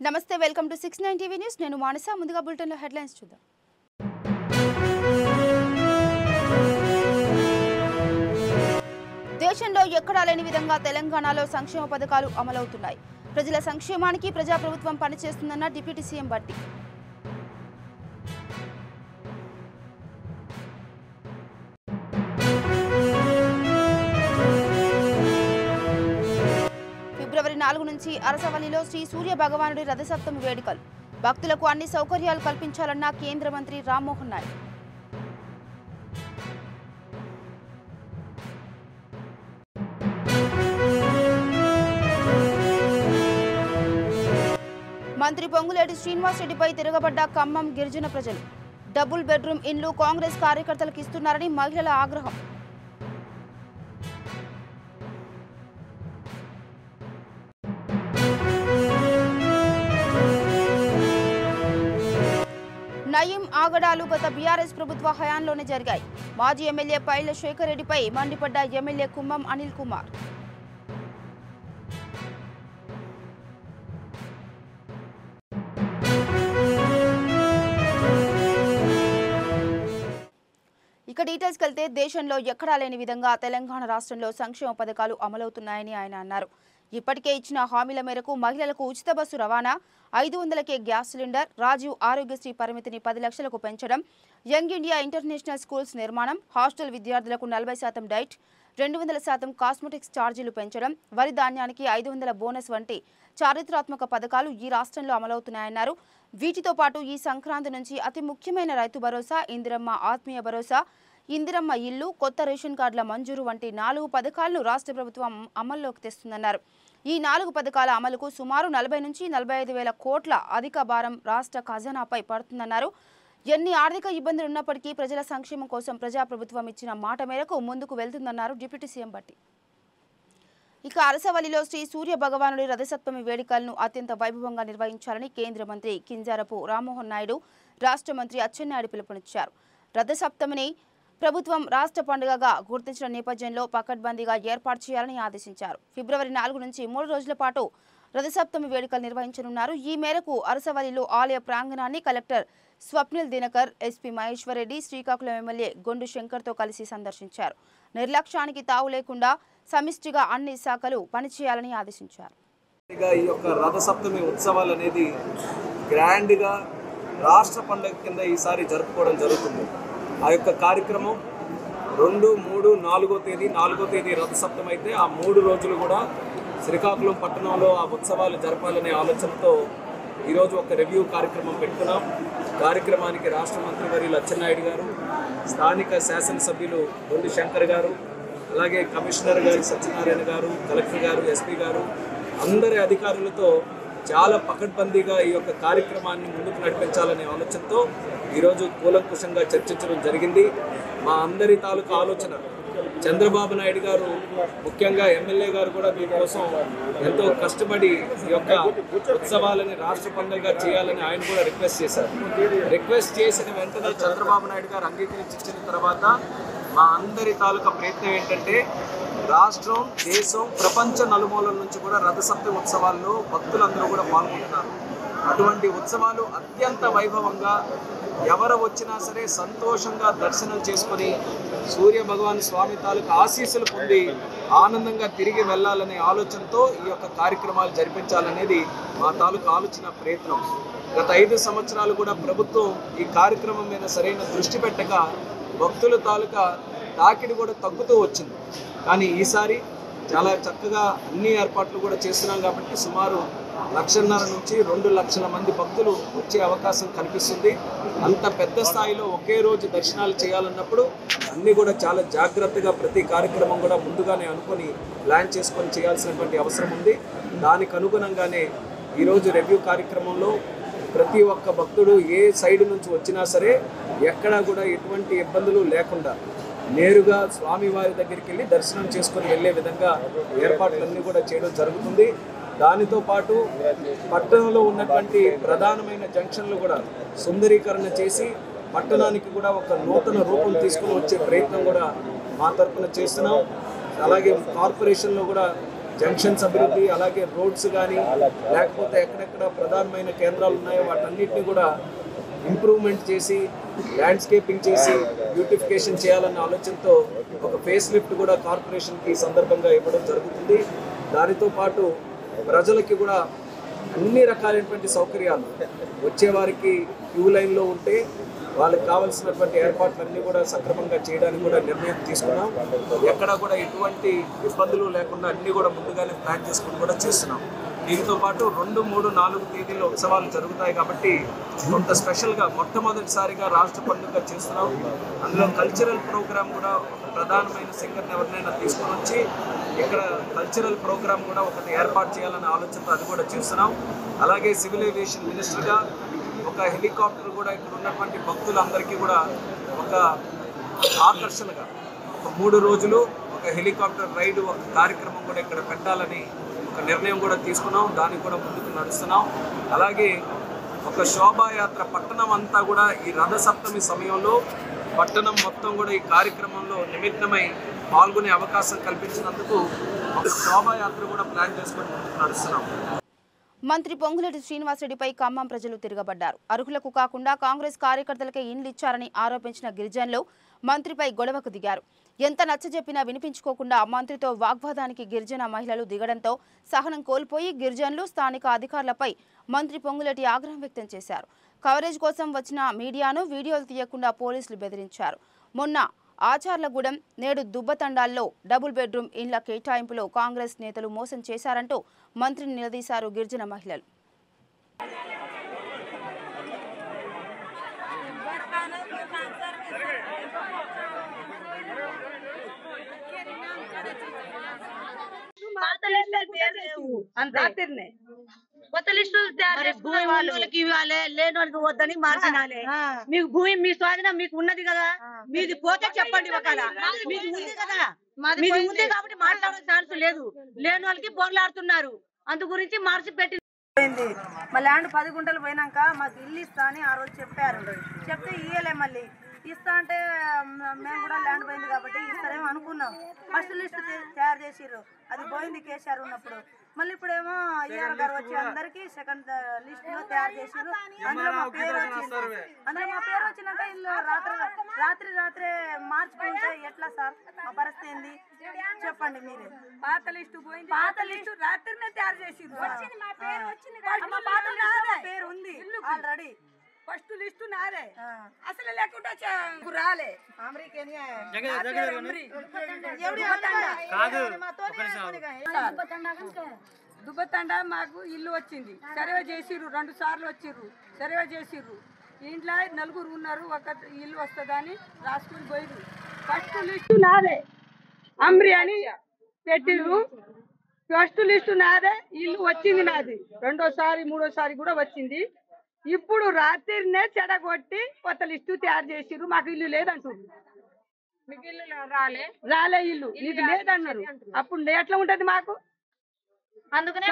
నమస్తే welcome to 69 TV news నేను మానస ముందుగా బులెటిన్ లో హెడ్లైన్స్ చూద్దాం దేశంలో ఎక్కడా లేని విధంగా తెలంగాణలో సంక్షేమ పథకాలు అమలవుతున్నాయి ప్రజల సంక్షేమానికి ప్రజా ప్రభుత్వం పనిచేస్తుందన్న డిప్యూటీ సీఎం బట్టి ఫిబ్రవరి 4 నుంచి అరసవల్లిలో శ్రీ సూర్య భగవానుడి రథసప్తమి వేడుకలు భక్తులకు అన్ని సౌకర్యాలు కల్పించాలన్న కేంద్ర మంత్రి రామ్మోహన్ నాయుడు మంత్రి పొంగులేటి శ్రీనివాస్ రెడ్డిపై తిరగబడ్డ ఖమ్మం గిరిజన ప్రజలు డబుల్ బెడ్రూమ్ ఇండ్లు కాంగ్రెస్ కార్యకర్తలకు ఇస్తున్నారని మహిళల ఆగ్రహం నయీం ఆగడాలు గత బీఆర్ఎస్ ప్రభుత్వ హయాంలోనే జరిగాయి మాజీ ఎమ్మెల్యే పైల శేఖర్ రెడ్డిపై మండిపడ్డ ఎమ్మెల్యే కుమ్మం అనిల్ కుమార్ ఇక డీటెయిల్స్ వెళ్తే దేశంలో ఎక్కడా లేని విధంగా తెలంగాణ రాష్ట్రంలో సంక్షేమ పథకాలు అమలవుతున్నాయని ఆయన అన్నారు ఇప్పటికే ఇచ్చిన హామీల మేరకు మహిళలకు ఉచిత బస్సు రవాణా 500కే గ్యాస్ సిలిండర్ రాజీవ్ ఆరోగ్యశ్రీ పరిమితిని 10 లక్షలకు పెంచడం యంగ్ ఇండియా ఇంటర్నేషనల్ స్కూల్స్ నిర్మాణం హాస్టల్ విద్యార్థులకు 40% డైట్ 200% కాస్మెటిక్స్ ఛార్జీలు పెంచడం వరి ధాన్యానికి 500 బోనస్ వంటి చారిత్రాత్మక పథకాలు ఈ రాష్ట్రంలో అమలవుతున్నాయన్నారు వీటితో పాటు ఈ సంక్రాంతి నుంచి అతి ముఖ్యమైన రైతు భరోసా ఇందిరమ్మ ఆత్మీయ భరోసా ఇందిరమ్మ ఇల్లు కొత్త రేషన్ కార్డుల మంజూరు వంటి 4 పథకాలను రాష్ట్ర ప్రభుత్వం అమల్లోకి తెస్తుందన్నారు ఈ 4 పథకాల అమలుకు సుమారు 40 నుంచి 45 వేల కోట్ల అధిక భారం రాష్ట్ర ఖజానాపై పడుతుందన్నారు ఎన్ని ఆర్థిక ఇబ్బందులు ఉన్నప్పటికీ ప్రజల సంక్షేమం కోసం ప్రజాప్రభుత్వం ఇచ్చిన మాట మేరకు ముందుకు వెళ్తుందన్నారు డిప్యూటీ సీఎం బట్టి ఇక అరసవల్లిలో శ్రీ సూర్య భగవానుడి రథసప్తమి వేడుకలను అత్యంత వైభవంగా నిర్వహించాలని కేంద్ర మంత్రి కింజారపు రామ్మోహన్ నాయుడు రాష్ట్ర మంత్రి అచ్చెన్నాయుడు పిలుపునిచ్చారు రథసప్తమిని ప్రభుత్వం రాష్ట్ర పండుగగా గుర్తించిన నేపథ్యంలో పకడ్బందీగా ఏర్పాటు చేయాలని ఆదేశించారు ఫిబ్రవరి 4 నుంచి 3 రోజుల పాటు రథసప్తమి వేడుకలు నిర్వహించనున్నారు ఈ మేరకు అరసవల్లిలో ఆలయ ప్రాంగణాన్ని collector Swapnil Dinakar SP Maheswar Reddy Srikakulam MLA Gondu శంకర్తో కలిసి సందర్శించారు నిర్లక్ష్యానికి తావు లేకుండా సమిష్టిగా అన్ని శాఖలు పనిచేయాలని ఆదేశించారు ఈ యొక్క రథసప్తమి ఉత్సవాలు అనేది గ్రాండ్గా రాష్ట్ర పండుగ కింద ఈసారి జరుపుకోవడం జరుగుతుంది ఆ యొక్క కార్యక్రమం 2, 3, 4వ తేదీ 4వ తేదీ రథసప్తమి అయితే ఆ 3 రోజులు కూడా శ్రీకాకుళం పట్టణంలో ఆ ఉత్సవాలు జరపాలనే ఆలోచనతో ఈరోజు ఒక రివ్యూ కార్యక్రమం పెట్టుకున్నాం కార్యక్రమానికి రాష్ట్ర మంత్రి వర్యులు అచ్చెన్నాయుడు గారు స్థానిక శాసనసభ్యులు గొండు శంకర్ గారు అలాగే కమిషనర్ గారు సత్యనారాయణ గారు కలెక్టర్ గారు ఎస్పీ గారు అందరి అధికారులతో చాలా పకడ్బందీగా ఈ యొక్క కార్యక్రమాన్ని ముందుకు నడిపించాలనే ఆలోచనతో ఈరోజు కూలంకుషంగా చర్చించడం జరిగింది మా అందరి తాలూకా ఆలోచన చంద్రబాబు నాయుడు గారు ముఖ్యంగా ఎమ్మెల్యే గారు కూడా దీనికోసం ఎంతో కష్టపడి ఈ యొక్క ఉత్సవాలని రాష్ట్ర పండుగగా చేయాలని ఆయన కూడా రిక్వెస్ట్ చేసిన వెంటనే చంద్రబాబు నాయుడు గారు అంగీకరించిన తర్వాత మా అందరి తాలూకా ప్రయత్నం ఏంటంటే రాష్ట్రం దేశం ప్రపంచ నలుమూలల నుంచి కూడా రథసప్తమి ఉత్సవాల్లో భక్తులందరూ కూడా పాల్గొంటున్నారు అటువంటి ఉత్సవాలు అత్యంత వైభవంగా ఎవరు వచ్చినా సరే సంతోషంగా దర్శనం చేసుకొని సూర్య భగవాన్ స్వామి తాలూకా ఆశీస్సులు పొంది ఆనందంగా తిరిగి వెళ్ళాలనే ఆలోచనతో ఈ యొక్క కార్యక్రమాలు జరిపించాలనేది మా తాలూకా ఆలోచన ప్రయత్నం గత 5 సంవత్సరాలు కూడా ప్రభుత్వం ఈ కార్యక్రమం మీద సరైన దృష్టి పెట్టక భక్తుల తాలూకా తాకిడి కూడా తగ్గుతూ వచ్చింది కానీ ఈసారి చాలా చక్కగా అన్ని ఏర్పాట్లు కూడా చేస్తున్నాం కాబట్టి సుమారు 1.5 నుంచి 2 లక్షల మంది భక్తులు వచ్చే అవకాశం కనిపిస్తుంది అంత పెద్ద స్థాయిలో ఒకే రోజు దర్శనాలు చేయాలన్నప్పుడు అన్నీ కూడా చాలా జాగ్రత్తగా ప్రతి కార్యక్రమం కూడా ముందుగానే అనుకొని ప్లాన్ చేసుకొని చేయాల్సినటువంటి అవసరం ఉంది దానికి అనుగుణంగానే ఈరోజు రివ్యూ కార్యక్రమంలో ప్రతి ఒక్క భక్తుడు ఏ సైడ్ నుంచి వచ్చినా సరే ఎక్కడా కూడా ఎటువంటి ఇబ్బందులు లేకుండా నేరుగా స్వామివారి దగ్గరికి వెళ్ళి దర్శనం చేసుకొని వెళ్ళే విధంగా ఏర్పాట్లన్నీ కూడా చేయడం జరుగుతుంది దానితో పాటు పట్టణంలో ఉన్నటువంటి ప్రధానమైన జంక్షన్లు కూడా సుందరీకరణ చేసి పట్టణానికి కూడా ఒక నూతన రూపం తీసుకుని వచ్చే ప్రయత్నం కూడా మా తరఫున చేస్తున్నాం అలాగే కార్పొరేషన్లో కూడా జంక్షన్స్ అభివృద్ధి, అలాగే రోడ్స్ కానీ లేకపోతే ఎక్కడెక్కడ ప్రధానమైన కేంద్రాలు ఉన్నాయో వాటన్నిటిని కూడా ఇంప్రూవ్మెంట్ చేసి ల్యాండ్స్కేపింగ్ చేసి బ్యూటిఫికేషన్ చేయాలన్న ఆలోచనతో ఒక ఫేస్ లిఫ్ట్ కూడా కార్పొరేషన్కి ఈ సందర్భంగా ఇవ్వడం జరుగుతుంది. దానితో పాటు ప్రజలకి కూడా అన్ని రకాలైనటువంటి సౌకర్యాలు, వచ్చేవారికి క్యూ లైన్లో ఉంటే వాళ్ళకి కావాల్సినటువంటి ఏర్పాట్లన్నీ కూడా సక్రమంగా చేయడానికి కూడా నిర్ణయం తీసుకున్నాం. ఎక్కడా కూడా ఎటువంటి ఇబ్బందులు లేకుండా అన్నీ కూడా ముందుగానే ప్లాన్ చేసుకుని కూడా చేస్తున్నాం. దీంతో పాటు 2, 3, 4 తేదీల్లో ఉత్సవాలు జరుగుతాయి కాబట్టి కొంత స్పెషల్గా మొట్టమొదటిసారిగా రాష్ట్ర పండుగ చేస్తున్నాం. అందులో కల్చరల్ ప్రోగ్రామ్ కూడా ఒక ప్రధానమైన సింగర్ని ఎవరినైనా తీసుకొని వచ్చి ఇక్కడ కల్చరల్ ప్రోగ్రామ్ కూడా ఒకటి ఏర్పాటు చేయాలనే ఆలోచనతో అది కూడా చేస్తున్నాం. అలాగే సివిల్ ఏవియేషన్ మినిస్టర్గా ఒక హెలికాప్టర్ కూడా ఇక్కడ ఉన్నటువంటి భక్తులందరికీ కూడా ఒక ఆకర్షణగా ఒక 3 రోజులు ఒక హెలికాప్టర్ రైడ్ ఒక కార్యక్రమం కూడా ఇక్కడ పెట్టాలని ఒక నిర్ణయం కూడా తీసుకున్నాం. దానికి కూడా ముందుకు నడుస్తున్నాం. అలాగే ఒక శోభాయాత్ర పట్టణం అంతా కూడా ఈ రథసప్తమి సమయంలో పట్టణం మొత్తం కూడా ఈ కార్యక్రమంలో నిమగ్నమై పాల్గొనే అవకాశం కల్పించినందుకు ఒక శోభాయాత్ర కూడా ప్లాన్ చేసుకొని ముందుకు నడుస్తున్నాం. మంత్రి పొంగులేటి శ్రీనివాసరెడ్డిపై ఖమ్మం ప్రజలు తిరగబడ్డారు. అర్హులకు కాకుండా కాంగ్రెస్ కార్యకర్తలకే ఇండ్లు ఇచ్చారని ఆరోపించిన గిరిజనులు మంత్రిపై గొడవకు దిగారు. ఎంత నచ్చజెప్పినా వినిపించుకోకుండా మంత్రితో వాగ్వాదానికి గిరిజన మహిళలు దిగడంతో సహనం కోల్పోయి గిరిజనులు స్థానిక అధికారులపై మంత్రి పొంగులేటి ఆగ్రహం వ్యక్తం చేశారు. కవరేజ్ కోసం వచ్చిన మీడియాను వీడియోలు తీయకుండా పోలీసులు బెదిరించారు. మొన్న ఆచార్లగూడెం, నేడు దుబ్బతండాల్లో డబుల్ బెడ్రూమ్ ఇండ్ల కేటాయింపులో కాంగ్రెస్ నేతలు మోసం చేశారంటూ మంత్రిని నిలదీశారు గిరిజన మహిళలు. కొత్త లిస్టు భూమి వాళ్ళకి ఇవ్వాలి, లేని వాళ్ళకి వద్దని మార్చినాలే. మీకు భూమి మీ స్వాధీనం మీకు ఉన్నది కదా, మీది పోతే చెప్పండి. ఒకవేళ మీది ఉంది కదా, మీది ఉంది కాబట్టి మాట్లాడే ఛాన్స్ లేదు. లేని వాళ్ళకి పోర్లాడుతున్నారు. అందు గురించి మార్చి పెట్టి మా ల్యాండ్ 10 గుంటలు పోయినాక మాకు ఇల్లు ఇస్తా అని ఆ రోజు చెప్పారు. చెప్తే ఇయ్యలే. మళ్ళీ ఇస్తా అంటే మేము కూడా ల్యాండ్ పోయింది కాబట్టి ఇస్తారేమో అనుకున్నాం. ఫస్ట్ లిస్ట్ తయారు చేసిర్రు, అది పోయింది కేసీఆర్ ఉన్నప్పుడు. మళ్ళీ ఇప్పుడేమో ఈఆర్ గారు వచ్చి అందరికి సెకండ్ లిస్ట్ లో తయారు చేసిర్రు. అందులో మా పేరు వచ్చింది. అందులో మా పేరు వచ్చినాక ఇల్లు రాత్రి మార్చుకుంటే ఎట్లా సార్? మా పరిస్థితి ఏంది చెప్పండి మీరే. పాత లిస్టు పోయింది, పాత లిస్టు రాత్రినే తయారు చేసిర్రు. పేరు ఉంది ఆల్రెడీ. ఫస్ట్ లిస్టు నాదే, అసలు లేకుండా రాలే. దుబ్బతండా మాకు ఇల్లు వచ్చింది, సర్వే చేసిర్రు. 2 సార్లు వచ్చిర్రు, సర్వే చేసిర్రు. ఇంట్లో 4 ఉన్నారు, ఒక ఇల్లు వస్తుందని రాసుకుని పోయిర్రు. ఫస్ట్ లిస్టు నాదే, అమ్రి అని పెట్టిర్రు. ఫస్ట్ లిస్టు నాదే, ఇల్లు వచ్చింది నాది. 2సారి 3సారి కూడా వచ్చింది. ఇప్పుడు రాత్రినే చెడగొట్టి కొత్త లిస్టు తయారు చేసిర్రు. మాకు ఇల్లు లేదంటారు. మీకు ఇల్లు రాలే, ఇల్లు నీకు లేదన్నారు. అప్పుడు ఎట్లా ఉంటది మాకు? అందుకనే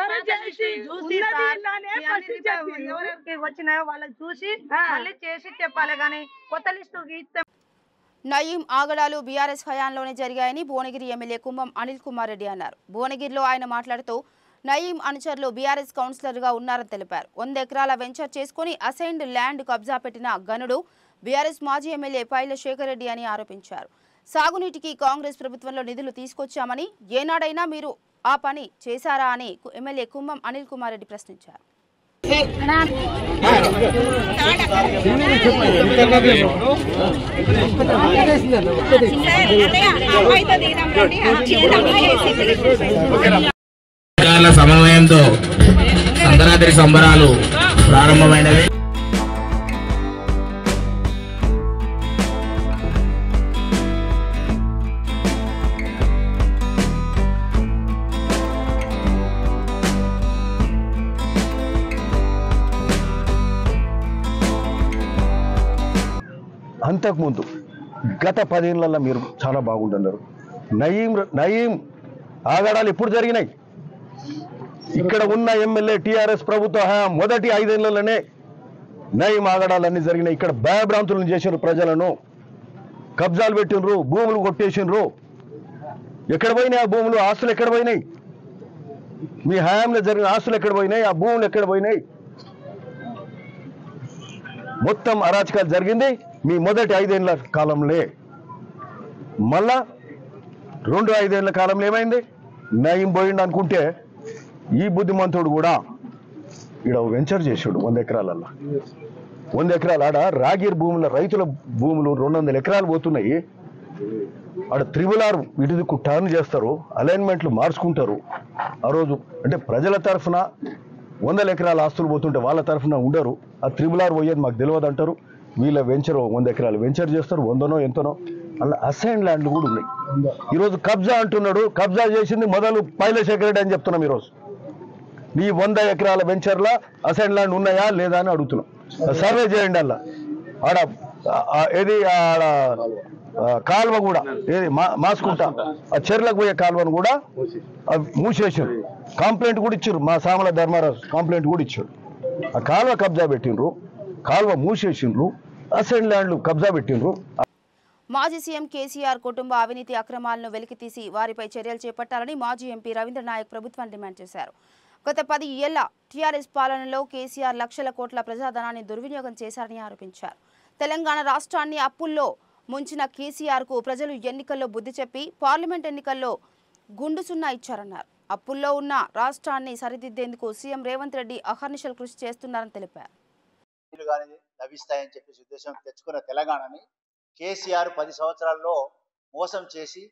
వచ్చినాయో వాళ్ళని చూసి మళ్ళీ చేసి చెప్పాలి కానీ కొత్త లిస్టు ఇస్తే. నయీం ఆగడాలు బీఆర్ఎస్ హయాంలోనే జరిగాయని భువనగిరి ఎమ్మెల్యే కుంభం అనిల్ కుమార్ రెడ్డి అన్నారు. భువనగిరిలో ఆయన మాట్లాడుతూ నయీం అనుచరులు బీఆర్ఎస్ కౌన్సిలర్గా ఉన్నారని తెలిపారు. 100 ఎకరాల వెంచర్ చేసుకుని అసైన్డ్ ల్యాండ్ కబ్జా పెట్టిన గనుడు బీఆర్ఎస్ మాజీ ఎమ్మెల్యే పైల శేఖర్ రెడ్డి అని ఆరోపించారు. సాగునీటికి కాంగ్రెస్ ప్రభుత్వంలో నిధులు తీసుకొచ్చామని ఏనాడైనా మీరు ఆ పని చేశారా అని ఎమ్మెల్యే కుంభం అనిల్ కుమార్ రెడ్డి ప్రశ్నించారు. సమన్వయంతో సంక్రాంతి సంబరాలు ప్రారంభమైనవి. అంతకుముందు గత 10 ఏళ్లలో మీరు చాలా బాగుంటున్నారు. నయీం ఆగడాలు ఎప్పుడు జరిగినాయి? ఇక్కడ ఉన్న ఎమ్మెల్యే టీఆర్ఎస్ ప్రభుత్వ మొదటి 5 ఏళ్లలోనే నయీం ఆగడాలన్నీ జరిగినాయి. ఇక్కడ భయభ్రాంతులను చేసినారు, ప్రజలను కబ్జాలు పెట్టినరు, భూములు కొట్టేసినరు. ఎక్కడ పోయినాయి ఆ భూములు, ఆస్తులు ఎక్కడ పోయినాయి? మీ హయాంలో జరిగిన ఆస్తులు ఎక్కడ పోయినాయి? ఆ భూములు ఎక్కడ పోయినాయి? మొత్తం అరాచకాలు జరిగింది మీ మొదటి 5 ఏళ్ల కాలంలో. మళ్ళా 2 5 ఏళ్ల కాలంలో ఏమైంది? నయం పోయిండు అనుకుంటే ఈ బుద్ధిమంతుడు కూడా ఈడ వెంచర్ చేసాడు 100 ఎకరాలల్లో. 100 ఎకరాలు ఆడ రాగిర్ భూముల రైతుల భూములు 200 ఎకరాలు పోతున్నాయి. ఆడ త్రిబుల్ ఇటుదిక్కు టర్న్ చేస్తారు, అలైన్మెంట్లు మార్చుకుంటారు. ఆ రోజు అంటే ప్రజల తరఫున 100 ఎకరాల ఆస్తులు పోతుంటే వాళ్ళ తరఫున ఉండరు. ఆ త్రిబుల్ పోయేది మాకు తెలియదు అంటారు. వీళ్ళ వెంచర్ 100 ఎకరాలు వెంచర్ చేస్తారు, 100నో ఎంతనో. అలా అసైన్ ల్యాండ్లు కూడా ఉన్నాయి. ఈరోజు కబ్జా అంటున్నాడు. కబ్జా చేసింది మొదలు పైలశేఖర్ రెడ్డి అని చెప్తున్నాం. ఈరోజు నీ 100 ఎకరాల వెంచర్లా అసైన్ ల్యాండ్ ఉన్నాయా లేదా అని అడుగుతున్నాం. సర్వే చేయండి. అలా ఆడ ఏది ఆడ కాలువ కూడా ఏది మాసుకుంటా ఆ చెర్లకు పోయే కాలువను కూడా మూసేసారు. కంప్లైంట్ కూడా ఇచ్చారు. మా సామల ధర్మారావు కంప్లైంట్ కూడా ఇచ్చారు. ఆ కాలువ కబ్జా పెట్టిండ్రు, కాలువ మూసేసిండ్రు, అసైన్ ల్యాండ్లు కబ్జా పెట్టిండ్రు. మాజీ సీఎం కేసీఆర్ కుటుంబ అవినీతి అక్రమాలను వెలికితీసి వారిపై చర్యలు చేపట్టాలని మాజీ ఎంపీ రవీంద్ర నాయక్ ప్రభుత్వాన్ని డిమాండ్ చేశారు. గత 10 ఏళ్ల టీఆర్ఎస్ పాలనలో కేసీఆర్ లక్షల కోట్ల ప్రజాధనాన్ని దుర్వినియోగం చేశారని ఆరోపించారు. తెలంగాణ రాష్ట్రాన్ని అప్పుల్లో ముంచిన కేసీఆర్కు ప్రజలు ఎన్నికల్లో బుద్ధి చెప్పి పార్లమెంట్ ఎన్నికల్లో గుండు సున్నా ఇచ్చారన్నారు. అప్పుల్లో ఉన్న రాష్ట్రాన్ని సరిదిద్దేందుకు సీఎం రేవంత్ రెడ్డి అహర్నిశలు కృషి చేస్తున్నారని తెలిపారు. లభిస్తాయని చెప్పేసి ఉద్దేశం తెచ్చుకున్న తెలంగాణని కేసీఆర్ 10 సంవత్సరాల్లో మోసం చేసి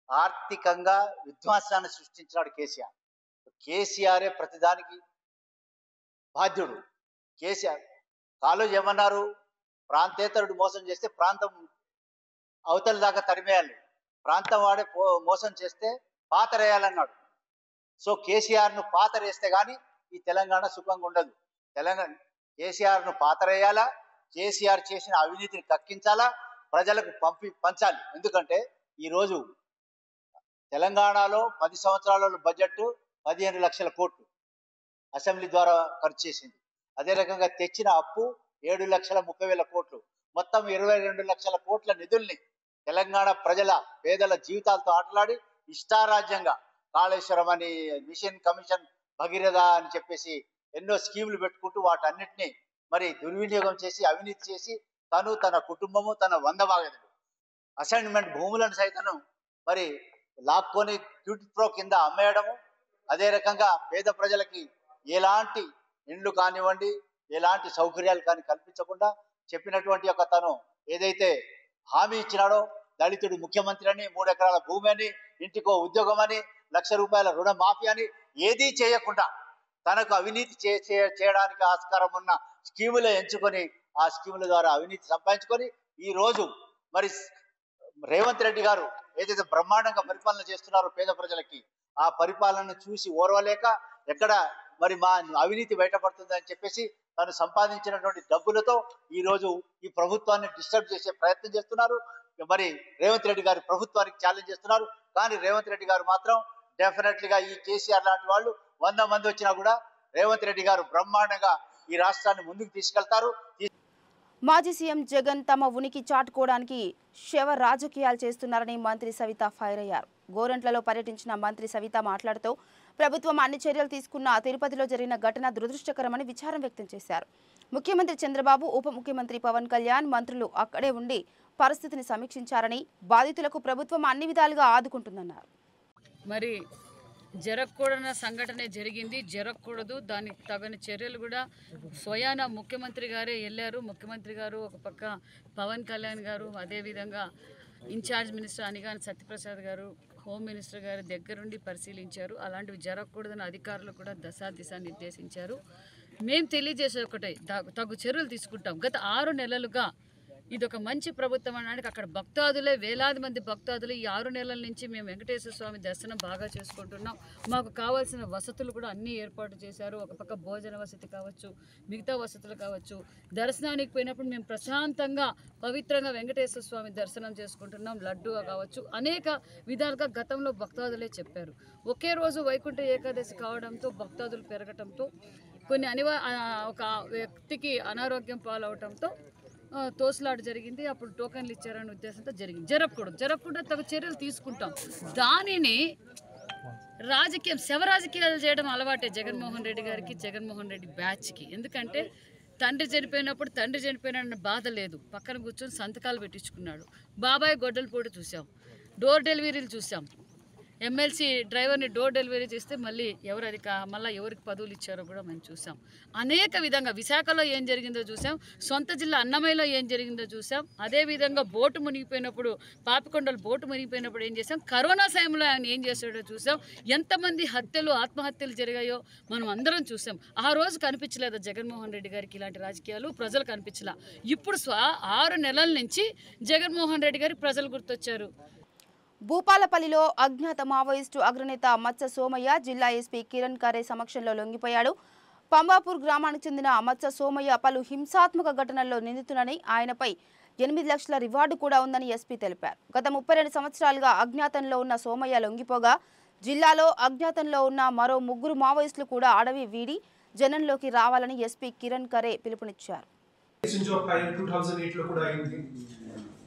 ఆర్థికంగా విధ్వంసాన్ని సృష్టించినాడు. కేసీఆరే ప్రతిదానికి బాధ్యుడు. కేసీఆర్ కాలేజ్ ఏమన్నారు? ప్రాంతేతరుడు మోసం చేస్తే ప్రాంతం అవతల దాకా తరిమేయాలి, ప్రాంతం వాడే మోసం చేస్తే పాతరేయాలన్నాడు. సో కేసీఆర్ను పాతరేస్తే కానీ ఈ తెలంగాణ సుఖంగా ఉండదు. కేసీఆర్ను పాతరేయాలా, కేసీఆర్ చేసిన అవినీతిని కక్కించాలా, ప్రజలకు పంచాలి. ఎందుకంటే ఈరోజు తెలంగాణలో 10 సంవత్సరాల బడ్జెట్ 15 లక్షల కోట్లు అసెంబ్లీ ద్వారా ఖర్చు చేసింది. అదే రకంగా తెచ్చిన అప్పు 7,30,000 కోట్లు. మొత్తం 22 లక్షల కోట్ల నిధుల్ని తెలంగాణ ప్రజల పేదల జీవితాలతో ఆటలాడి ఇష్టారాజ్యంగా కాళేశ్వరం అని, మిషన్ కమిషన్ భగీరథ అని చెప్పేసి ఎన్నో స్కీములు పెట్టుకుంటూ వాటన్నిటిని మరి దుర్వినియోగం చేసి అవినీతి చేసి తను, తన కుటుంబము, తన 100 భాగదులు అసైన్మెంట్ భూములను సైతం మరి లాక్కొని క్యూట్ ప్రో కింద అమ్మేయడము. అదే రకంగా పేద ప్రజలకి ఎలాంటి ఇండ్లు కానివ్వండి, ఎలాంటి సౌకర్యాలు కానీ కల్పించకుండా చెప్పినటువంటి ఒక తను ఏదైతే హామీ ఇచ్చినాడో దళితుడు ముఖ్యమంత్రి అని, 3 ఎకరాల భూమి అని, ఇంటికో ఉద్యోగం అని, ₹1,00,000 రుణ మాఫీ అని ఏదీ చేయకుండా తనకు అవినీతి చేయడానికి ఆస్కారం ఉన్న స్కీములు ఎంచుకొని ఆ స్కీముల ద్వారా అవినీతి సంపాదించుకొని ఈ రోజు మరి రేవంత్ రెడ్డి గారు ఏదైతే బ్రహ్మాండంగా పరిపాలన చేస్తున్నారో పేద ప్రజలకి, ఆ పరిపాలనను చూసి ఓర్వలేక ఎక్కడ మరి మా అవినీతి బయటపడుతుందని చెప్పేసి తను సంపాదించినటువంటి డబ్బులతో ఈ రోజు ఈ ప్రభుత్వాన్ని డిస్టర్బ్ చేసే ప్రయత్నం చేస్తున్నారు. మరి రేవంత్ రెడ్డి గారు ప్రభుత్వానికి ఛాలెంజ్ చేస్తున్నారు. కానీ రేవంత్ రెడ్డి గారు మాత్రం డెఫినెట్లీగా ఈ కేసీఆర్ లాంటి వాళ్ళు 100 మంది వచ్చినా కూడా రేవంత్ రెడ్డి గారు బ్రహ్మాండంగా ఈ రాష్ట్రాన్ని ముందుకు తీసుకెళ్తారు. మాజీ సీఎం జగన్ తమ ఉనికి చాటుకోవడానికి శవ రాజకీయాలు చేస్తున్నారని మంత్రి సవిత ఫైర్ అయ్యారు. గోరంట్లలో పర్యటించిన మంత్రి సవిత మాట్లాడుతూ ప్రభుత్వం అన్ని చర్యలు తీసుకున్న తిరుపతిలో జరిగిన ఘటన దురదృష్టకరమని విచారం వ్యక్తం చేశారు. ముఖ్యమంత్రి చంద్రబాబు, ఉప ముఖ్యమంత్రి పవన్ కళ్యాణ్, మంత్రులు అక్కడే ఉండి పరిస్థితిని సమీక్షించారని, బాధితులకు ప్రభుత్వం అన్ని విధాలుగా ఆదుకుంటుందన్నారు. మరి జరగకూడన సంఘటనే జరిగింది, జరగకూడదు, దానికి తగిన చర్యలు కూడా స్వయాన ముఖ్యమంత్రి గారే వెళ్ళారు. ముఖ్యమంత్రి గారు ఒక పక్క పవన్ కళ్యాణ్ గారు, అదేవిధంగా ఇన్ఛార్జ్ మినిస్టర్ అనిగాని సత్యప్రసాద్ గారు, హోమ్ మినిస్టర్ గారి దగ్గరుండి పరిశీలించారు. అలాంటివి జరగకూడదని అధికారులు కూడా దిశ నిర్దేశించారు. మేము తెలియజేసే ఒకటే, తగు చర్యలు తీసుకుంటాం. గత 6 నెలలుగా ఇది ఒక మంచి ప్రభుత్వం అనడానికి అక్కడ భక్తాదులే, వేలాది మంది భక్తాదులు ఈ 6 నెలల నుంచి మేము వెంకటేశ్వర స్వామి దర్శనం బాగా చేసుకుంటున్నాం. మాకు కావాల్సిన వసతులు కూడా అన్నీ ఏర్పాటు చేశారు. ఒక పక్క భోజన వసతి కావచ్చు, మిగతా వసతులు కావచ్చు. దర్శనానికి పోయినప్పుడు మేము ప్రశాంతంగా పవిత్రంగా వెంకటేశ్వర స్వామి దర్శనం చేసుకుంటున్నాం. లడ్డు కావచ్చు, అనేక విధాలుగా గతంలో భక్తాదులే చెప్పారు. ఒకే రోజు వైకుంఠ ఏకాదశి కావడంతో భక్తాదులు పెరగటంతో కొన్ని ఒక వ్యక్తికి అనారోగ్యం పాలవటంతో తోసులాట జరిగింది. అప్పుడు టోకన్లు ఇచ్చారనే ఉద్దేశంతో జరిగింది. జరగకూడదు, జరగకుండా తగు చర్యలు తీసుకుంటాం. దానిని రాజకీయం శవరాజకీయాలు చేయడం అలవాటే జగన్మోహన్ రెడ్డి గారికి, జగన్మోహన్ రెడ్డి బ్యాచ్కి. ఎందుకంటే తండ్రి చనిపోయిన బాధ లేదు, పక్కన కూర్చొని సంతకాలు పెట్టించుకున్నాడు. బాబాయ్ గొడ్డలపూడి చూసాం, డోర్ డెలివరీలు చూసాం. ఎమ్మెల్సీ డ్రైవర్ని డోర్ డెలివరీ చేస్తే మళ్ళీ మళ్ళీ ఎవరికి పదవులు ఇచ్చారో కూడా మనం చూసాం. అనేక విధంగా విశాఖలో ఏం జరిగిందో చూసాం, సొంత జిల్లా అన్నమయ్యలో ఏం జరిగిందో చూసాం. అదేవిధంగా బోటు మునిగిపోయినప్పుడు, పాపికొండలు బోటు మునిగిపోయినప్పుడు ఏం చేసాం, కరోనా సమయంలో ఆయన ఏం చేశాడో చూసాం. ఎంతమంది ఆత్మహత్యలు జరిగాయో మనం అందరం చూసాం. ఆ రోజు కనిపించలేదు జగన్మోహన్ రెడ్డి గారికి ఇలాంటి రాజకీయాలు, ప్రజలు కనిపించలా. ఇప్పుడు 6 నెలల నుంచి జగన్మోహన్ రెడ్డి గారికి ప్రజలు గుర్తొచ్చారు. భూపాలపల్లిలో అజ్ఞాత మావోయిస్టు అగ్రనేత మత్స సోమయ్య జిల్లా ఎస్పీ కిరణ్ ఖరే సమక్షంలో లొంగిపోయాడు. పంబాపూర్ గ్రామానికి చెందిన మత్స సోమయ్య పలు హింసాత్మక ఘటనల్లో నిందితుడని, ఆయనపై 8 లక్షల రివార్డు కూడా ఉందని ఎస్పీ తెలిపారు. గత 32 సంవత్సరాలుగా అజ్ఞాతంలో ఉన్న సోమయ్య లొంగిపోగా జిల్లాలో అజ్ఞాతంలో ఉన్న మరో 3 మావోయిస్టులు కూడా అడవి వీడి జనంలోకి రావాలని ఎస్పీ కిరణ్ ఖరే పిలుపునిచ్చారు.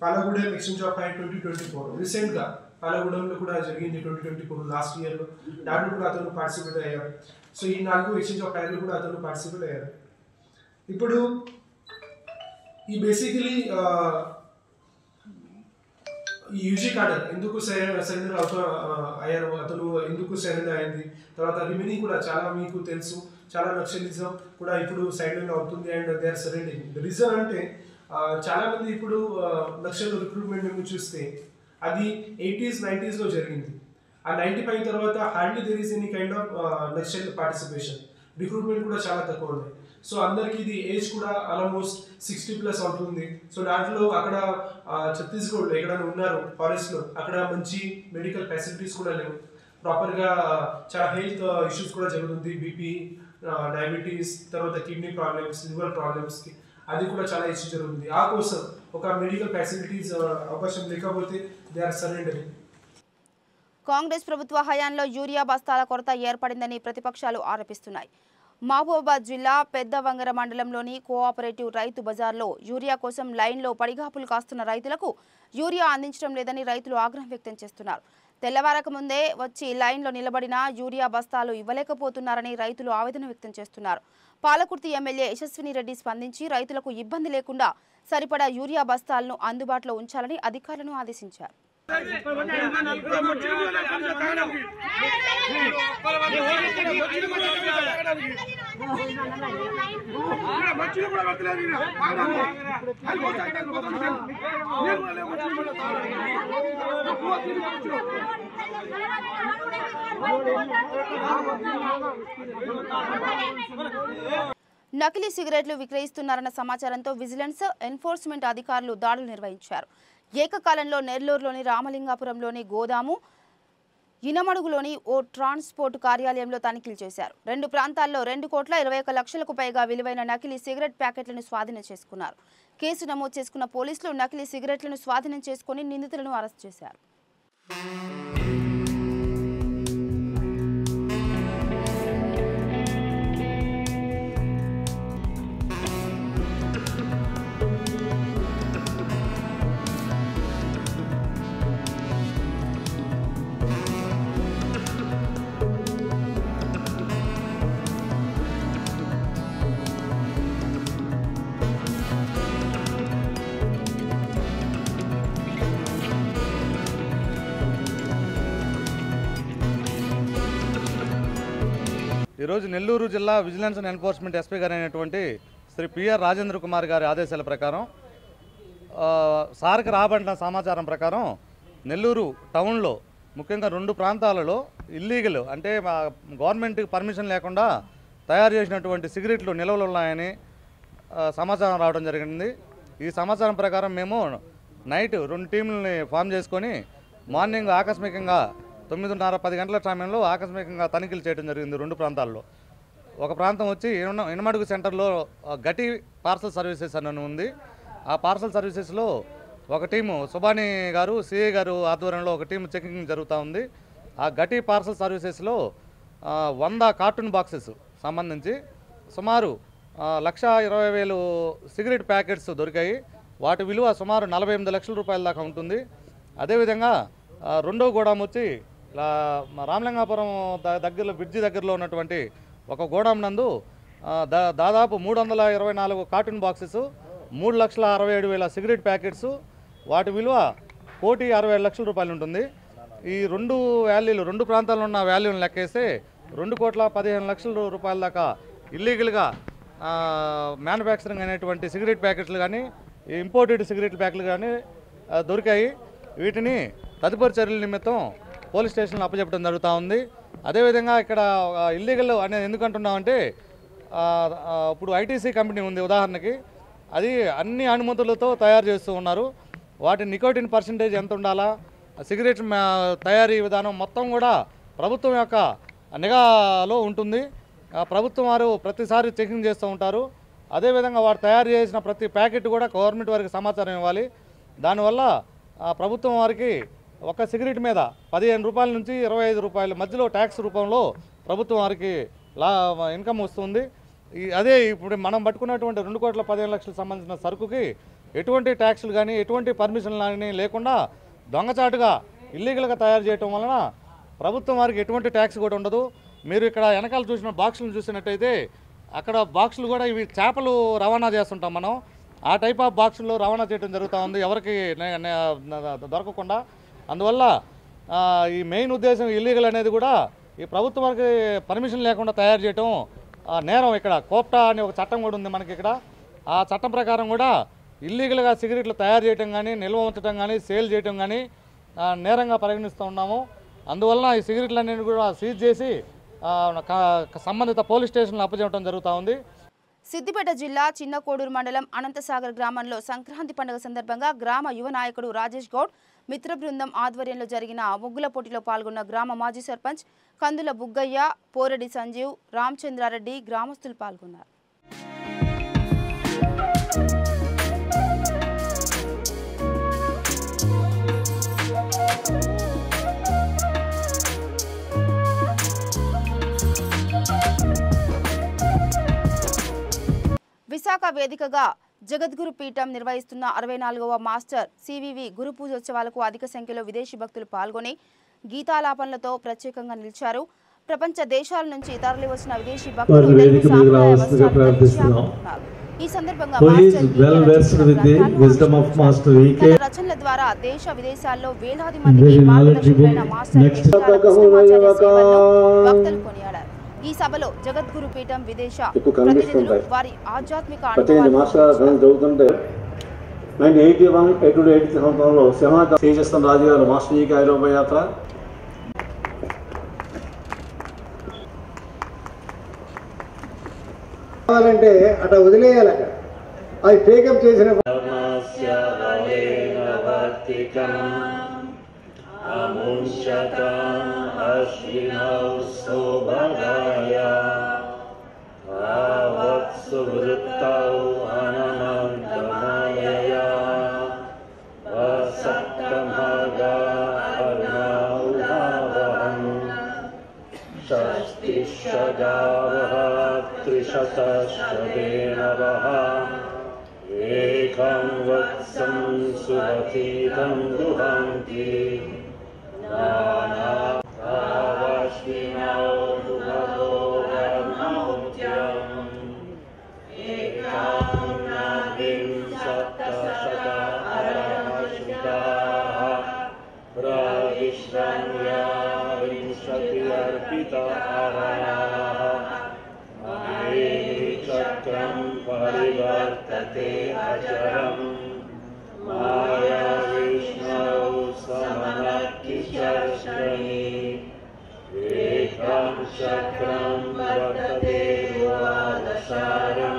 పాలగూడెం ఎక్స్చేంజ్ ఆఫ్ ఫైర్ 2024 రీసెంట్గా పాలగూడెంలో కూడా జరిగింది 2024 లాస్ట్ ఇయర్లో. దాంట్లో కూడా అతను పార్టిసిపేట్ అయ్యారు. సో ఈ 4 ఎక్స్చేంజ్ ఆఫ్ ఫైర్లు కూడా అతను పార్టిసిపేట్ అయ్యారు. ఇప్పుడు ఈ బేసికలీ ఈ యూజీ కార్డర్ ఎందుకు సరెండర్ అయ్యారు, అతను ఎందుకు సరెండర్ అయింది, తర్వాత రిమైనింగ్ కూడా చాలా మీకు తెలుసు. చాలా నక్సలిజం కూడా ఇప్పుడు సైలెంట్ అవుతుంది and they are surrendering. Reason అంటే చాలా మంది ఇప్పుడు నక్సల్ రిక్రూట్మెంట్ మేము చూస్తే అది 80s 90s జరిగింది. ఆ 95 తర్వాత hardly there is any kind of Naxal participation. Recruitment కూడా చాలా తక్కువ ఉన్నాయి. సో అందరికీ ఇది ఏజ్ కూడా ఆల్మోస్ట్ 60+ అవుతుంది. సో దాంట్లో అక్కడ ఛత్తీస్గఢ్లో ఎక్కడైనా ఉన్నారు ఫారెస్ట్లో, అక్కడ మంచి మెడికల్ ఫెసిలిటీస్ కూడా లేవు. ప్రాపర్గా చాలా హెల్త్ ఇష్యూస్ కూడా జరుగుతుంది. బీపీ, డయాబెటీస్, తర్వాత కిడ్నీ ప్రాబ్లమ్స్, లివర్ ప్రాబ్లమ్స్కి అది కూడా చాలా ఇష్యూ జరుగుతుంది. ఆ కోసం ఒక మెడికల్ ఫెసిలిటీస్ అవకాశం లేకపోతే దే ఆర్ సరెండరింగ్. కాంగ్రెస్ ప్రభుత్వ హయాంలో యూరియా బస్తాల కొరత ఏర్పడిందని ప్రతిపక్షాలు ఆరోపిస్తున్నాయి. మహబూబాబాద్ జిల్లా పెద్దవంగర మండలంలోని కోఆపరేటివ్ రైతు బజార్లో యూరియా కోసం లైన్లో పడిగాపులు కాస్తున్న రైతులకు యూరియా అందించడం లేదని రైతులు ఆగ్రహం వ్యక్తం చేస్తున్నారు. తెల్లవారక ముందే వచ్చి లైన్లో నిలబడిన యూరియా బస్తాలు ఇవ్వలేకపోతున్నారని రైతులు ఆవేదన వ్యక్తం చేస్తున్నారు. పాలకుర్తి ఎమ్మెల్యే యశస్విని రెడ్డి స్పందించి రైతులకు ఇబ్బంది లేకుండా సరిపడా యూరియా బస్తాలను అందుబాటులో ఉంచాలని అధికారులను ఆదేశించారు. నకిలీ సిగరెట్లు విక్రయిస్తున్నారన్న సమాచారంతో విజిలెన్స్, ఎన్ఫోర్స్మెంట్ అధికారులు దాడులు నిర్వహించారు. ఏకకాలంలో నెల్లూరులోని రామలింగాపురంలోని గోదాము, ఇనమడుగులోని ఓ ట్రాన్స్పోర్ట్ కార్యాలయంలో తనిఖీలు చేశారు. 2 ప్రాంతాల్లో 2,21,00,000కు పైగా విలువైన నకిలీ సిగరెట్ ప్యాకెట్లను స్వాధీనం చేసుకున్నారు. కేసు నమోదు చేసుకున్న పోలీసులు నకిలీ సిగరెట్లను స్వాధీనం చేసుకుని నిందితులను అరెస్ట్ చేశారు. ఈరోజు నెల్లూరు జిల్లా విజిలెన్స్ అండ్ ఎన్ఫోర్స్మెంట్ ఎస్పీ గారు అయినటువంటి శ్రీ పిఆర్ రాజేంద్ర కుమార్ గారి ఆదేశాల ప్రకారం సార్కి రాబడిన సమాచారం ప్రకారం నెల్లూరు టౌన్లో ముఖ్యంగా 2 ప్రాంతాలలో ఇల్లీగల్ అంటే గవర్నమెంట్కి పర్మిషన్ లేకుండా తయారు చేసినటువంటి సిగరెట్లు నిల్వలు ఉన్నాయని సమాచారం రావడం జరిగింది. ఈ సమాచారం ప్రకారం మేము నైట్ 2 టీంలని ఫామ్ చేసుకొని మార్నింగ్ ఆకస్మికంగా 9:30-10 గంటల సమయంలో ఆకస్మికంగా తనిఖీలు చేయడం జరిగింది 2 ప్రాంతాల్లో. ఒక ప్రాంతం వచ్చి ఇనమడుగు సెంటర్లో గటి పార్సల్ సర్వీసెస్ అని ఉంది. ఆ పార్సల్ సర్వీసెస్లో ఒక టీము సుబాని గారు, సిఐ గారు ఆధ్వర్యంలో ఒక టీం చెకింగ్ జరుగుతూ ఉంది. ఆ గటి పార్సల్ సర్వీసెస్లో 100 కార్టూన్ బాక్సెస్ సంబంధించి సుమారు 1,20,000 సిగరెట్ ప్యాకెట్స్ దొరికాయి. వాటి విలువ సుమారు 48 లక్షల రూపాయల దాకా ఉంటుంది. అదేవిధంగా రెండో గోడాం వచ్చి రామలింగాపురం దగ్గరలో బ్రిడ్జి దగ్గరలో ఉన్నటువంటి ఒక గోడాం నందు దాదాపు 324 కార్టూన్ బాక్సెస్ 3,67,000 సిగరెట్ ప్యాకెట్స్ వాటి విలువ 1,67,00,000 రూపాయలు ఉంటుంది. ఈ రెండు ప్రాంతాల్లో ఉన్న వాల్యూని లెక్కేస్తే 2,15,00,000 రూపాయల దాకా ఇల్లీగల్గా మ్యానుఫ్యాక్చరింగ్ అనేటువంటి సిగరెట్ ప్యాకెట్లు కానీ ఇంపోర్టెడ్ సిగరెట్ ప్యాకెట్లు కానీ దొరికాయి. వీటిని తదుపరి చర్యల నిమిత్తం పోలీస్ స్టేషన్లో అప్పచెప్పడం జరుగుతూ ఉంది. అదేవిధంగా ఇక్కడ ఇల్లీగల్ అనేది ఎందుకంటున్నామంటే ఇప్పుడు ఐటీసీ కంపెనీ ఉంది ఉదాహరణకి, అది అన్ని అనుమతులతో తయారు చేస్తూ ఉన్నారు. వాటి నికోటిన్ పర్సంటేజ్ ఎంత ఉండాలా, సిగరెట్ తయారీ విధానం మొత్తం కూడా ప్రభుత్వం యొక్క నిఘాలో ఉంటుంది. ప్రభుత్వం వారు ప్రతిసారి చెకింగ్ చేస్తూ ఉంటారు. అదేవిధంగా వారు తయారు చేసిన ప్రతి ప్యాకెట్ కూడా గవర్నమెంట్ వారికి సమాచారం ఇవ్వాలి. దానివల్ల ప్రభుత్వం వారికి ఒక సిగరెట్ మీద 15 రూపాయల నుంచి 25 రూపాయల మధ్యలో ట్యాక్స్ రూపంలో ప్రభుత్వం వారికి ఇన్కమ్ వస్తుంది. అదే ఇప్పుడు మనం పట్టుకున్నటువంటి 2,15,00,000 సంబంధించిన సరుకుకి ఎటువంటి ట్యాక్సులు కానీ ఎటువంటి పర్మిషన్లు కానీ లేకుండా దొంగచాటుగా ఇల్లీగల్గా తయారు చేయటం వలన ప్రభుత్వం వారికి ఎటువంటి ట్యాక్స్ కూడా ఉండదు. మీరు ఇక్కడ వెనకాల చూసిన బాక్సులను చూసినట్టయితే అక్కడ బాక్సులు కూడా ఇవి చేపలు రవాణా చేస్తుంటాం మనం, ఆ టైప్ ఆఫ్ బాక్సుల్లో రవాణా చేయడం జరుగుతూ ఉంది ఎవరికి దొరకకుండా. అందువల్ల ఈ మెయిన్ ఉద్దేశం ఇల్లీగల్ అనేది కూడా ఈ ప్రభుత్వం వారికి పర్మిషన్ లేకుండా తయారు చేయటం నేరం. ఇక్కడ కోప్టా అనే ఒక చట్టం కూడా ఉంది మనకి ఇక్కడ. ఆ చట్టం ప్రకారం కూడా ఇల్లీగల్గా సిగరెట్లు తయారు చేయటం కానీ నిల్వ ఉంచడం కానీ సేల్ చేయటం కానీ నేరంగా పరిగణిస్తూ ఉన్నాము. అందువలన ఈ సిగరెట్లు అనేవి కూడా సీజ్ చేసి సంబంధిత పోలీస్ స్టేషన్లో అప్పచెప్పడం జరుగుతూ ఉంది. సిద్దిపేట జిల్లా చిన్నకోడూరు మండలం అనంతసాగర్ గ్రామంలో సంక్రాంతి పండుగ సందర్భంగా గ్రామ యువ నాయకుడు రాజేష్ గౌడ్ మిత్ర బృందం ఆధ్వర్యంలో జరిగిన ముగ్గుల పోటీలో పాల్గొన్న గ్రామ మాజీ సర్పంచ్ కందుల బుగ్గయ్య, పోరెడ్డి సంజీవ్, రామచంద్రారెడ్డి గ్రామస్తులు పాల్గొన్నారు. విశాఖ వేదికగా జగద్గురు పీఠం నిర్వహిస్తున్న 64వ మాస్టర్ సివివి గురు పూజోత్సవాలకు అధిక సంఖ్యలో విదేశీ భక్తులు పాల్గొని గీతాలాపనలతో ప్రత్యేకంగా నిలిచారు. ప్రపంచ దేశాల నుంచి తరలివచ్చిన విదేశీ భక్తులు ఈ సందర్భంగా రచనల ద్వారా దేశ విదేశాల్లో వేలాది మందికి మార్గదర్శకులైన మాస్టర్ భక్తులు కొనియాడారు. ఈ సభలో జగద్గురు పీఠం విదేశ ప్రతినిధులు వారి ఆధ్యాత్మిక సంవత్సరంలో సింహాచలం రాజు గారు మాస్టర్జీకి ఐరోపా యాత్ర, కావాలంటే అట్లా వదిలేయాలి. అక్కడ అది టేకప్ చేసిన ఏకం వత్సం సురతీతం దుహంతి చక్రం పరివర్తతే అచరం మాయా విష్ణు సమనకిశర్షణి ఏకం చక్రం వర్తతే ద్వాదశారం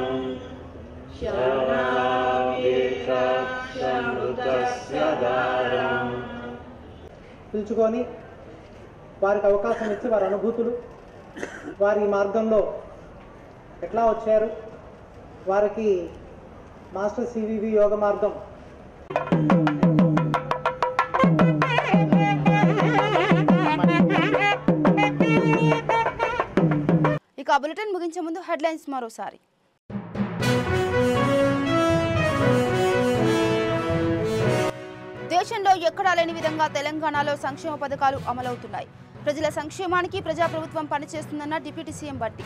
శ్రవణామృతస్య దారం. పిలుచుకొని వారికి అవకాశం ఇచ్చి వారి అనుభూతులు, వారి మార్గంలో ఎట్లా వచ్చారు, వారికి మాస్టర్ సివివి యోగ మార్గం ఇక బులెటిన్ ముగించే ముందు హెడ్లైన్స్ మరోసారి. దేశంలో ఎక్కడా లేని విధంగా తెలంగాణలో సంక్షేమ పథకాలు అమలవుతున్నాయి. ప్రజల సంక్షేమానికి ప్రజాప్రభుత్వం పనిచేస్తుందన్న డిప్యూటీ సీఎం బట్టి.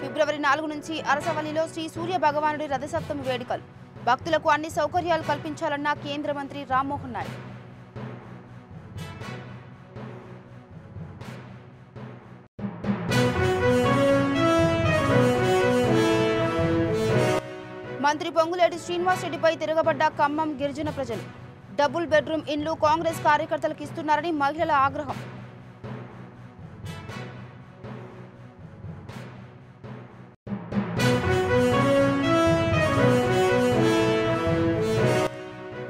ఫిబ్రవరి 4 నుంచి అరసవల్లిలో శ్రీ సూర్య భగవానుడి రథసప్తమి వేడుకలు. భక్తులకు అన్ని సౌకర్యాలు కల్పించాలన్న కేంద్ర మంత్రి రామ్మోహన్ నాయుడు. మంత్రి పొంగులేటి శ్రీనివాసరెడ్డిపై తిరగబడ్డ ఖమ్మం గిరిజన ప్రజలు. డబుల్ బెడ్రూమ్ ఇండ్లు కాంగ్రెస్ కార్యకర్తలకు ఇస్తున్నారని మహిళల ఆగ్రహం.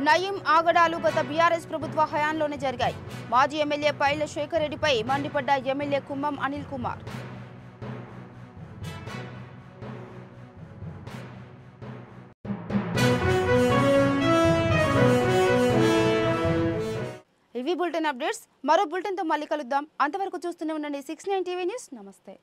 నయీం ఆగడాలు గత బీఆర్ఎస్ ప్రభుత్వ హయాంలోనే జరిగాయి. మాజీ ఎమ్మెల్యే పైల శేఖర్ రెడ్డిపై మండిపడ్డ ఎమ్మెల్యే కుమ్మం అనిల్ కుమార్. ఇవి బులెటిన్ అప్డేట్స్. మరో బులెటిన్తో మళ్ళీ కలుద్దాం. అంతవరకు చూస్తూనే ఉండండి 69 టీవీ న్యూస్. నమస్తే.